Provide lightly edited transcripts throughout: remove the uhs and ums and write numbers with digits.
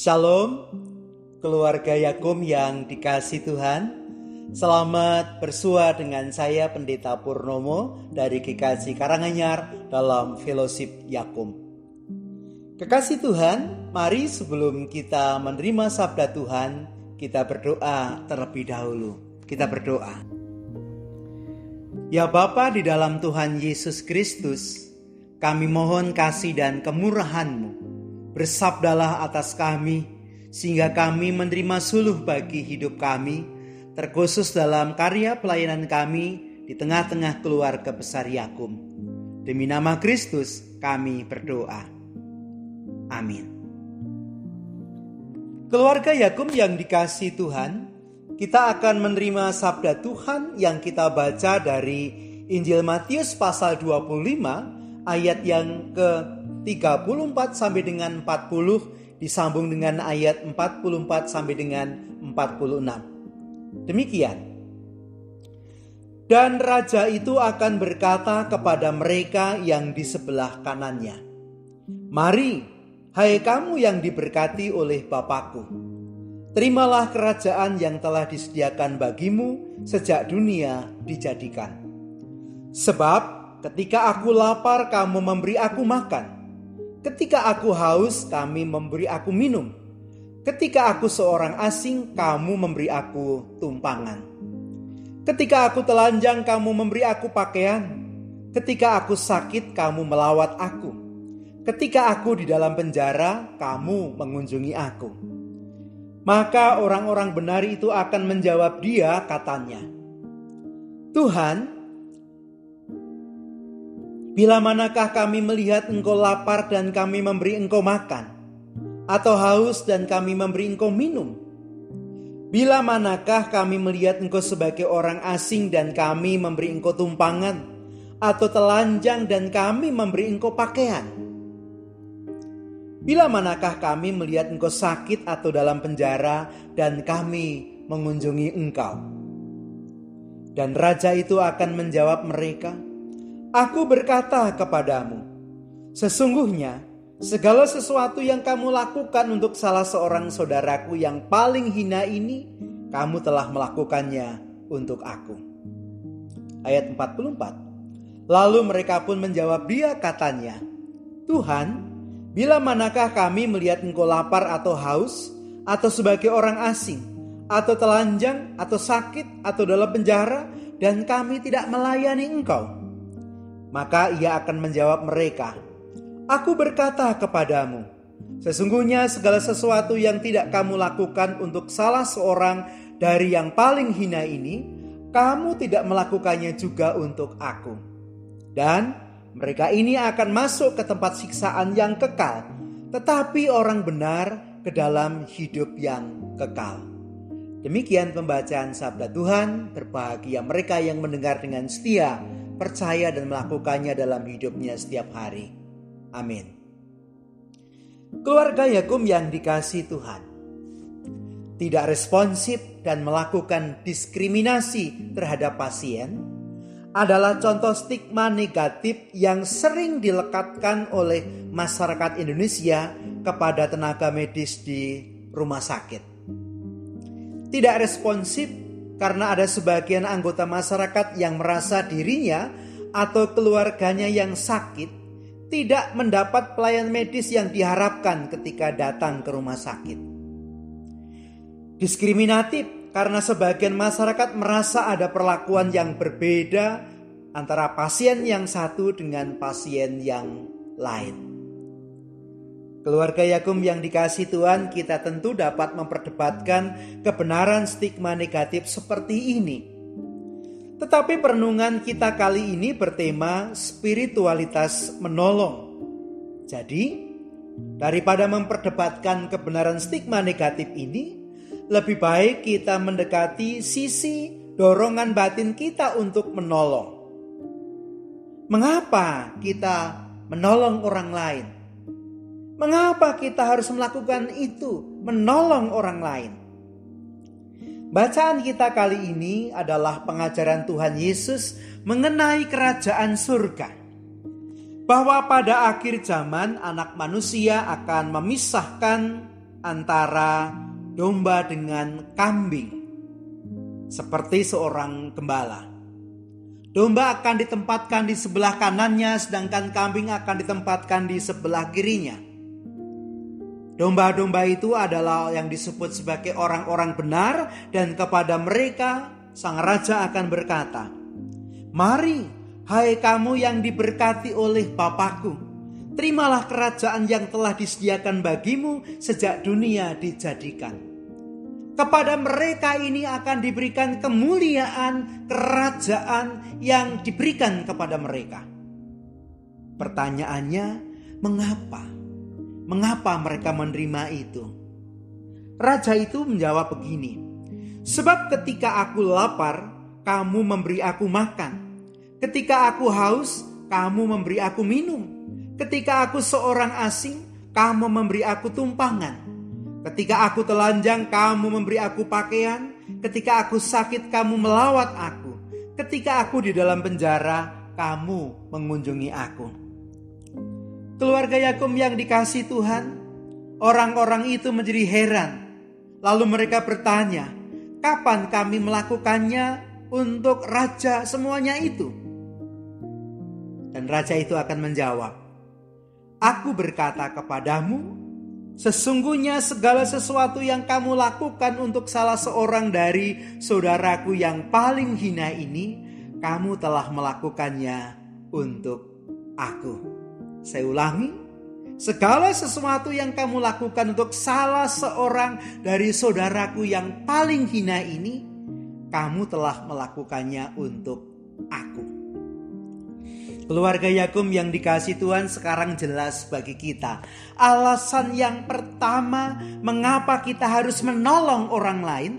Shalom, keluarga Yakum yang dikasihi Tuhan. Selamat bersua dengan saya Pendeta Purnomo dari GKJ Karanganyar dalam Fellowship Yakum. Kekasih Tuhan, mari sebelum kita menerima sabda Tuhan, kita berdoa terlebih dahulu. Kita berdoa. Ya Bapa di dalam Tuhan Yesus Kristus, kami mohon kasih dan kemurahan-Mu. Bersabdalah atas kami, sehingga kami menerima suluh bagi hidup kami, terkhusus dalam karya pelayanan kami di tengah-tengah keluarga besar Yakum. Demi nama Kristus kami berdoa. Amin. Keluarga Yakum yang dikasihi Tuhan, kita akan menerima sabda Tuhan yang kita baca dari Injil Matius pasal 25 ayat yang ke-34 sampai dengan 40, disambung dengan ayat 44 sampai dengan 46. Demikian. Dan raja itu akan berkata kepada mereka yang di sebelah kanannya, "Mari, hai kamu yang diberkati oleh Bapakku. Terimalah kerajaan yang telah disediakan bagimu sejak dunia dijadikan. Sebab ketika aku lapar, kamu memberi aku makan. Ketika aku haus, kami memberi aku minum. Ketika aku seorang asing, kamu memberi aku tumpangan. Ketika aku telanjang, kamu memberi aku pakaian. Ketika aku sakit, kamu melawat aku. Ketika aku di dalam penjara, kamu mengunjungi aku." Maka orang-orang benar itu akan menjawab dia, katanya, "Tuhan, bila manakah kami melihat engkau lapar dan kami memberi engkau makan, atau haus dan kami memberi engkau minum? Bila manakah kami melihat engkau sebagai orang asing dan kami memberi engkau tumpangan, atau telanjang dan kami memberi engkau pakaian? Bila manakah kami melihat engkau sakit atau dalam penjara dan kami mengunjungi engkau?" Dan raja itu akan menjawab mereka, "Aku berkata kepadamu, sesungguhnya segala sesuatu yang kamu lakukan untuk salah seorang saudaraku yang paling hina ini, kamu telah melakukannya untuk aku." Ayat 44. Lalu mereka pun menjawab dia, katanya, "Tuhan, bila manakah kami melihat engkau lapar atau haus, atau sebagai orang asing, atau telanjang, atau sakit, atau dalam penjara, dan kami tidak melayani engkau?" Maka ia akan menjawab mereka, "Aku berkata kepadamu, sesungguhnya segala sesuatu yang tidak kamu lakukan untuk salah seorang dari yang paling hina ini, kamu tidak melakukannya juga untuk aku." Dan mereka ini akan masuk ke tempat siksaan yang kekal, tetapi orang benar ke dalam hidup yang kekal. Demikian pembacaan sabda Tuhan. Berbahagia mereka yang mendengar dengan setia, percaya dan melakukannya dalam hidupnya setiap hari. Amin. Keluarga Yakum yang dikasihi Tuhan, tidak responsif dan melakukan diskriminasi terhadap pasien adalah contoh stigma negatif yang sering dilekatkan oleh masyarakat Indonesia kepada tenaga medis di rumah sakit. Tidak responsif karena ada sebagian anggota masyarakat yang merasa dirinya atau keluarganya yang sakit tidak mendapat pelayanan medis yang diharapkan ketika datang ke rumah sakit. Diskriminatif karena sebagian masyarakat merasa ada perlakuan yang berbeda antara pasien yang satu dengan pasien yang lain. Keluarga Yakum yang dikasihi Tuhan, kita tentu dapat memperdebatkan kebenaran stigma negatif seperti ini. Tetapi perenungan kita kali ini bertema spiritualitas menolong. Jadi, daripada memperdebatkan kebenaran stigma negatif ini, lebih baik kita mendekati sisi dorongan batin kita untuk menolong. Mengapa kita menolong orang lain? Mengapa kita harus melakukan itu, menolong orang lain? Bacaan kita kali ini adalah pengajaran Tuhan Yesus mengenai kerajaan surga. Bahwa pada akhir zaman anak manusia akan memisahkan antara domba dengan kambing, seperti seorang gembala. Domba akan ditempatkan di sebelah kanannya, sedangkan kambing akan ditempatkan di sebelah kirinya. Domba-domba itu adalah yang disebut sebagai orang-orang benar, dan kepada mereka sang raja akan berkata, "Mari, hai kamu yang diberkati oleh Bapakku, terimalah kerajaan yang telah disediakan bagimu sejak dunia dijadikan. Kepada mereka ini akan diberikan kemuliaan kerajaan yang diberikan kepada mereka." Pertanyaannya, mengapa? Mengapa mereka menerima itu? Raja itu menjawab begini, "Sebab ketika aku lapar, kamu memberi aku makan. Ketika aku haus, kamu memberi aku minum. Ketika aku seorang asing, kamu memberi aku tumpangan. Ketika aku telanjang, kamu memberi aku pakaian. Ketika aku sakit, kamu melawat aku. Ketika aku di dalam penjara, kamu mengunjungi aku." Keluarga Yakub yang dikasihi Tuhan, orang-orang itu menjadi heran. Lalu mereka bertanya, "Kapan kami melakukannya untuk raja semuanya itu?" Dan raja itu akan menjawab, "Aku berkata kepadamu, sesungguhnya segala sesuatu yang kamu lakukan untuk salah seorang dari saudaraku yang paling hina ini, kamu telah melakukannya untuk aku." Saya ulangi, segala sesuatu yang kamu lakukan untuk salah seorang dari saudaraku yang paling hina ini, kamu telah melakukannya untuk aku. Keluarga Yakub yang dikasihi Tuhan, sekarang jelas bagi kita alasan yang pertama mengapa kita harus menolong orang lain,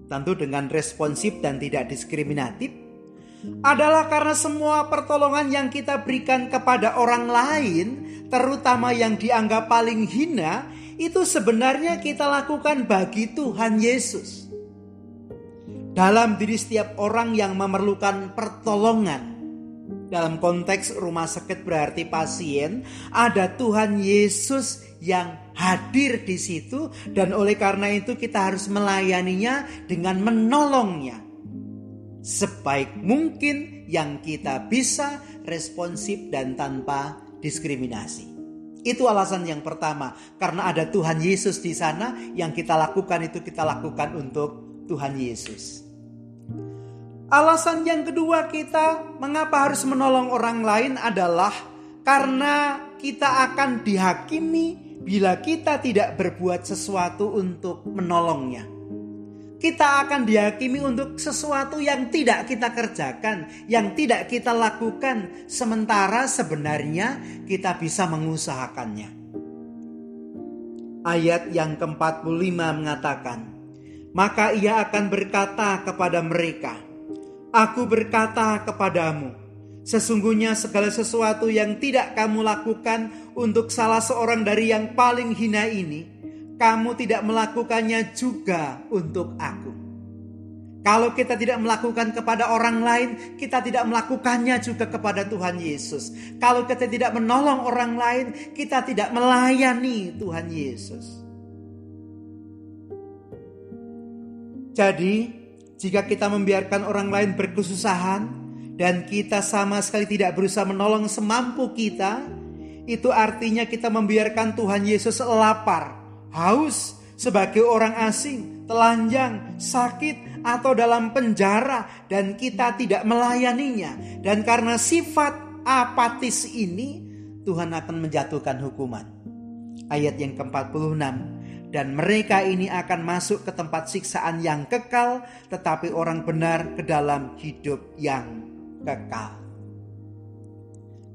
tentu dengan responsif dan tidak diskriminatif, adalah karena semua pertolongan yang kita berikan kepada orang lain, terutama yang dianggap paling hina, itu sebenarnya kita lakukan bagi Tuhan Yesus. Dalam diri setiap orang yang memerlukan pertolongan, dalam konteks rumah sakit berarti pasien, ada Tuhan Yesus yang hadir di situ, dan oleh karena itu kita harus melayaninya dengan menolongnya sebaik mungkin yang kita bisa, responsif dan tanpa diskriminasi. Itu alasan yang pertama, karena ada Tuhan Yesus di sana, yang kita lakukan itu kita lakukan untuk Tuhan Yesus. Alasan yang kedua kita mengapa harus menolong orang lain adalah karena kita akan dihakimi bila kita tidak berbuat sesuatu untuk menolongnya. Kita akan dihakimi untuk sesuatu yang tidak kita kerjakan, yang tidak kita lakukan, sementara sebenarnya kita bisa mengusahakannya. Ayat yang ke-45 mengatakan, "Maka ia akan berkata kepada mereka, Aku berkata kepadamu, sesungguhnya segala sesuatu yang tidak kamu lakukan untuk salah seorang dari yang paling hina ini, kamu tidak melakukannya juga untuk aku." Kalau kita tidak melakukan kepada orang lain, kita tidak melakukannya juga kepada Tuhan Yesus. Kalau kita tidak menolong orang lain, kita tidak melayani Tuhan Yesus. Jadi, jika kita membiarkan orang lain berkesusahan dan kita sama sekali tidak berusaha menolong semampu kita, itu artinya kita membiarkan Tuhan Yesus lapar, haus, sebagai orang asing, telanjang, sakit, atau dalam penjara, dan kita tidak melayaninya. Dan karena sifat apatis ini, Tuhan akan menjatuhkan hukuman. Ayat yang ke-46, "Dan mereka ini akan masuk ke tempat siksaan yang kekal, tetapi orang benar ke dalam hidup yang kekal."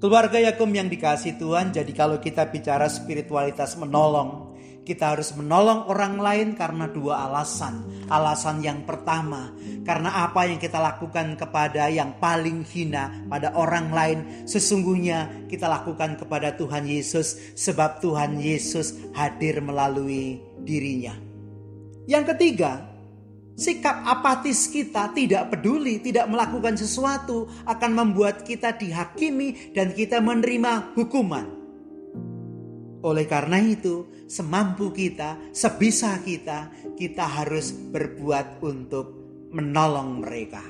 Keluarga Yakub yang dikasihi Tuhan, jadi kalau kita bicara spiritualitas menolong, kita harus menolong orang lain karena dua alasan. Alasan yang pertama, karena apa yang kita lakukan kepada yang paling hina pada orang lain, sesungguhnya kita lakukan kepada Tuhan Yesus, sebab Tuhan Yesus hadir melalui dirinya. Yang ketiga, sikap apatis kita, tidak peduli, tidak melakukan sesuatu, akan membuat kita dihakimi dan kita menerima hukuman. Oleh karena itu, semampu kita, sebisa kita, kita harus berbuat untuk menolong mereka.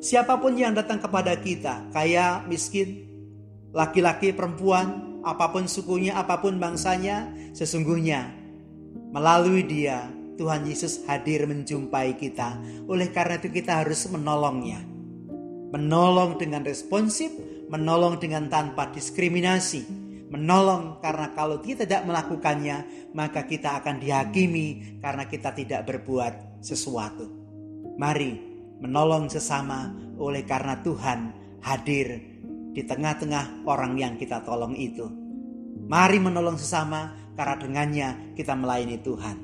Siapapun yang datang kepada kita, kaya, miskin, laki-laki, perempuan, apapun sukunya, apapun bangsanya, sesungguhnya melalui dia Tuhan Yesus hadir menjumpai kita. Oleh karena itu kita harus menolongnya. Menolong dengan responsif, menolong dengan tanpa diskriminasi. Menolong karena kalau kita tidak melakukannya, maka kita akan dihakimi karena kita tidak berbuat sesuatu. Mari menolong sesama oleh karena Tuhan hadir di tengah-tengah orang yang kita tolong itu. Mari menolong sesama karena dengannya kita melayani Tuhan.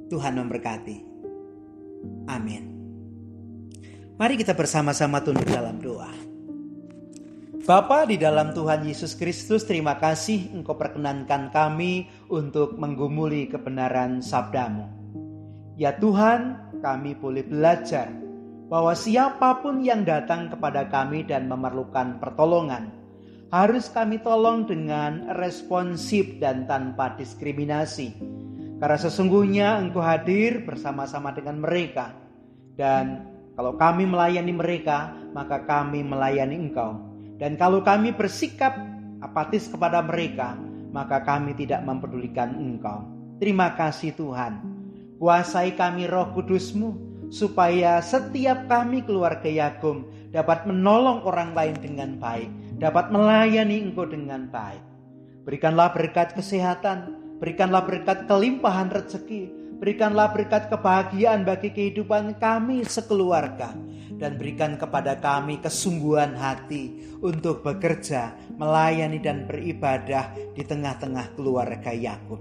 Tuhan memberkati. Amin. Mari kita bersama-sama tunduk dalam doa. Bapa di dalam Tuhan Yesus Kristus, terima kasih Engkau perkenankan kami untuk menggumuli kebenaran sabda-Mu. Ya Tuhan, kami boleh belajar bahwa siapapun yang datang kepada kami dan memerlukan pertolongan, harus kami tolong dengan responsif dan tanpa diskriminasi. Karena sesungguhnya Engkau hadir bersama-sama dengan mereka. Dan kalau kami melayani mereka, maka kami melayani Engkau. Dan kalau kami bersikap apatis kepada mereka, maka kami tidak mempedulikan Engkau. Terima kasih Tuhan. Kuasai kami Roh Kudus-Mu, supaya setiap kami keluarga Yakub dapat menolong orang lain dengan baik, dapat melayani Engkau dengan baik. Berikanlah berkat kesehatan, berikanlah berkat kelimpahan rezeki, berikanlah berkat kebahagiaan bagi kehidupan kami sekeluarga. Dan berikan kepada kami kesungguhan hati untuk bekerja, melayani dan beribadah di tengah-tengah keluarga Yakub.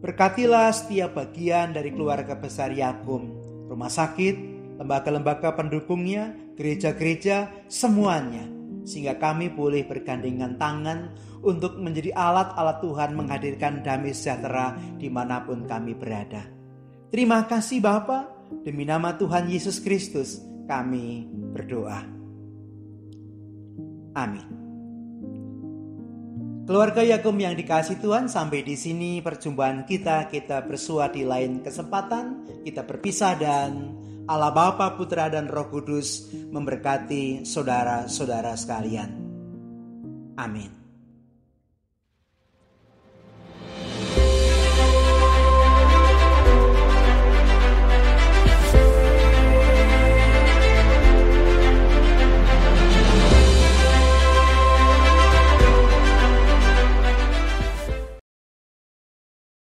Berkatilah setiap bagian dari keluarga besar Yakub, rumah sakit, lembaga-lembaga pendukungnya, gereja-gereja, semuanya. Sehingga kami boleh bergandengan tangan untuk menjadi alat-alat Tuhan menghadirkan damai sejahtera dimanapun kami berada. Terima kasih Bapa, demi nama Tuhan Yesus Kristus kami berdoa. Amin. Keluarga Yakub yang dikasihi Tuhan, sampai di sini perjumpaan kita bersua di lain kesempatan. Kita berpisah dan Allah Bapa, Putra dan Roh Kudus memberkati saudara-saudara sekalian. Amin.